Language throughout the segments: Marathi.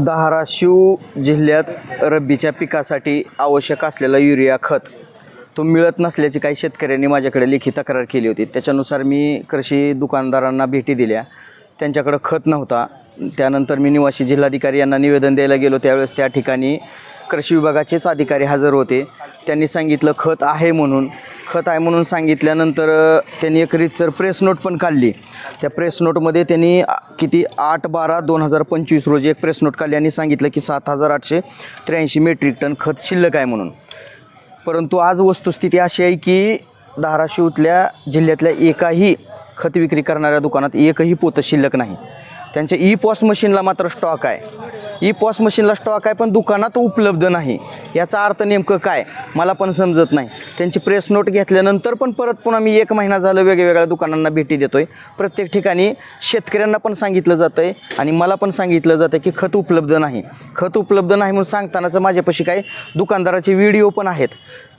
धाराशिव जिल्ह्यात रब्बीच्या पिकासाठी आवश्यक असलेला युरिया खत तो मिळत नसल्याची काही शेतकऱ्यांनी माझ्याकडे लेखी तक्रार केली होती। त्याच्यानुसार मी कृषी दुकानदारांना भेटी दिल्या, त्यांच्याकडे खत नव्हता। त्यानंतर मी निवासी जिल्हाधिकारी यांना निवेदन द्यायला गेलो, त्यावेळेस त्या ठिकाणी कृषी विभागाचेच अधिकारी हजर होते। त्यांनी सांगितलं खत आहे म्हणून सांगितल्यानंतर त्यांनी एक रीतसर प्रेस नोट पण काढली। त्या प्रेस नोटमध्ये त्यांनी 8/12/2025 रोजी एक प्रेस नोट काढली आणि सांगितलं की 7883 मेट्रिक टन खत शिल्लक आहे म्हणून। परंतु आज वस्तुस्थिती अशी आहे की धाराशिवतल्या जिल्ह्यातल्या एकाही खत विक्री करणाऱ्या दुकानात एकही पोतं शिल्लक नाही। त्यांच्या ई-पॉस मशीनला मात्र स्टॉक आहे, ई-पॉस मशीनला स्टॉक आहे, पण दुकानात उपलब्ध नाही। याचा अर्थ नेमकं काय मला पण समजत नाही। त्यांची प्रेस नोट घेतल्यानंतर पण परत पुन्हा मी 1 महिना झालं वेगवेगळ्या दुकानांना भेटी देतोय। प्रत्येक ठिकाणी शेतकऱ्यांना पण सांगितलं जातं आहे आणि मला पण सांगितलं जातं की खत उपलब्ध नाही म्हणून सांगतानाच माझ्यापाशी काही दुकानदाराचे व्हिडिओ पण आहेत।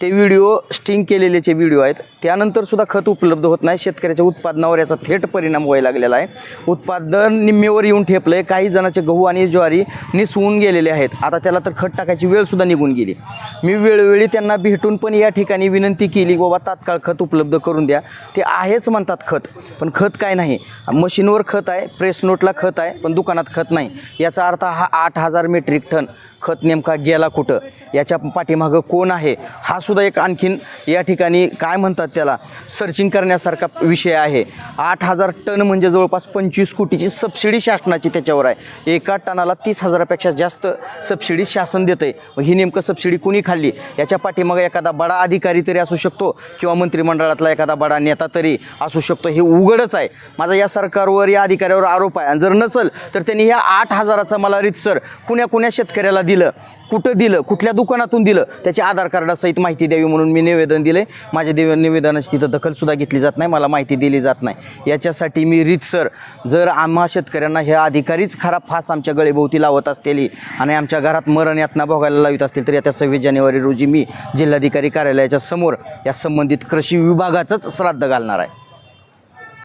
ते व्हिडिओ स्टिंग केलेलेचे व्हिडिओ आहेत। त्यानंतर सुद्धा खत उपलब्ध होत नाही। शेतकऱ्याच्या उत्पादनावर याचा थेट परिणाम व्हायला लागलेला आहे। उत्पादन निम्मेवर येऊन ठेपलं आहे। काही जणांचे गहू आणि ज्वारी निसवून गेलेले आहेत। आता त्याला तर खत टाकायची वेळसुद्धा निघून गेली। मी वेळोवेळी त्यांना भेटून पण या ठिकाणी विनंती केली, बाबा तात्काळ खत उपलब्ध करून द्या। ते आहेच म्हणतात खत, पण खत काय नाही। मशीनवर खत आहे, प्रेस नोटला खत आहे, पण दुकानात खत नाही। याचा अर्थ हा 8000 मेट्रिक टन खत नेमका गेला कुठं, याच्या पाठीमागं कोण आहे, हा सुद्धा एक आणखीन या ठिकाणी काय म्हणतात त्याला सर्चिंग करण्यासारखा विषय आहे। 8000 टन म्हणजे जवळपास 25 कोटीची सबसिडी शासनाची त्याच्यावर आहे। एका टनाला 30,000पेक्षा जास्त सबसिडी शासन देतं आहे। मग ही नेमकं सबसिडी कुणी खाल्ली, याच्या पाठीमागं एखादा बडा अधिकारी तरी असू शकतो किंवा मंत्रिमंडळातला एखादा बडा नेता तरी असू शकतो। हे उघडच आहे। माझा या सरकारवर या अधिकाऱ्यावर आरोप आहे। आणि जर नसेल तर त्यांनी ह्या 8000चा मला रीतसर कुण्या शेतकऱ्याला दिलं, कुठं दिलं, कुठल्या दुकानातून दिलं, त्याची आधार कार्डासहित माहिती द्यावी म्हणून मी निवेदन दिले। माझ्या निवेदनाची तिथं दखलसुद्धा घेतली जात नाही, मला माहिती दिली जात नाही। याच्यासाठी मी रीतसर जर आम्हा शेतकऱ्यांना हे अधिकारीच खरा फास आमच्या गळेभोवती लावत असतील आणि आमच्या घरात मरण यातना भोगायला लावित असतील तर येत्या 26 जानेवारी रोजी मी जिल्हाधिकारी कार्यालयाच्या समोर या संबंधित कृषी विभागाचंच श्राद्ध घालणार आहे।